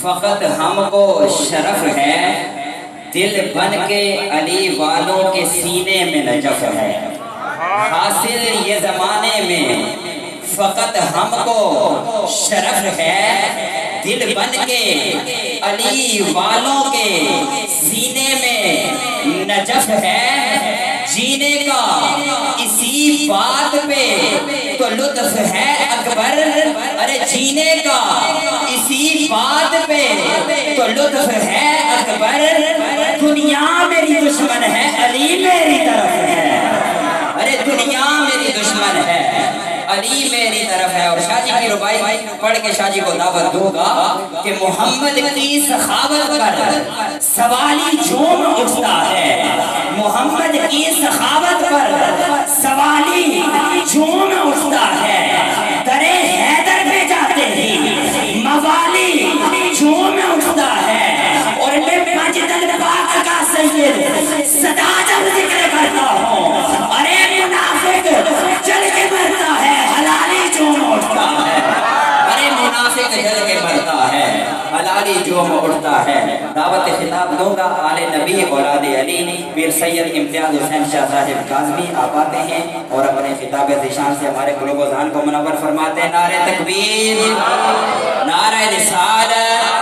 فقط ہم کو شرف ہے، دل بن کے علی والوں کے سینے میں نجف ہے۔ حاصل یہ زمانے میں فقط ہم کو شرف ہے، دل بن کے علی والوں کے سینے میں نجف ہے۔ جینے کا اسی بات پہ تو لطف ہے اکبر، ارے جینے کا اسی بات پہ تو لطف ہے اکبر۔ دنیا میری دشمن ہے، علی میری طرف ہے، ارے دنیا میری دشمن ہے، علی میری طرف ہے۔ اور شاہ جی کی ربائی پڑھ کے شاہ جی کو دعوت دوں گا کہ محمد کی سخاوت پر سوالی جھوم اٹھتا ہے، محمد کی سخاوت پر سوالی جھوم اٹھتا ہے۔ درے حیدر پہ جاتے ہی موالی جھوم اٹھتا ہے، اور میں مجد پاک کا سید صدا جب ذکر کرتا ہوں، ارے منافق جل کے مرتا ہے، حلالی جھوم اٹھتا ہے، ارے منافق جل کے مرتا ہے، حلالی جھوم اٹھتا ہے۔ دعوت خطاب دوں گا آل نبی اولاد علی پیر سید امتیاز حسین شاہ صاحب کاظمی آپ آتے ہیں اور اپنے خطاب ذیشان سے ہمارے قلوب و ذہن کو منور فرماتے ہیں۔ نعرہ تکبیر، نعرہ رسالت،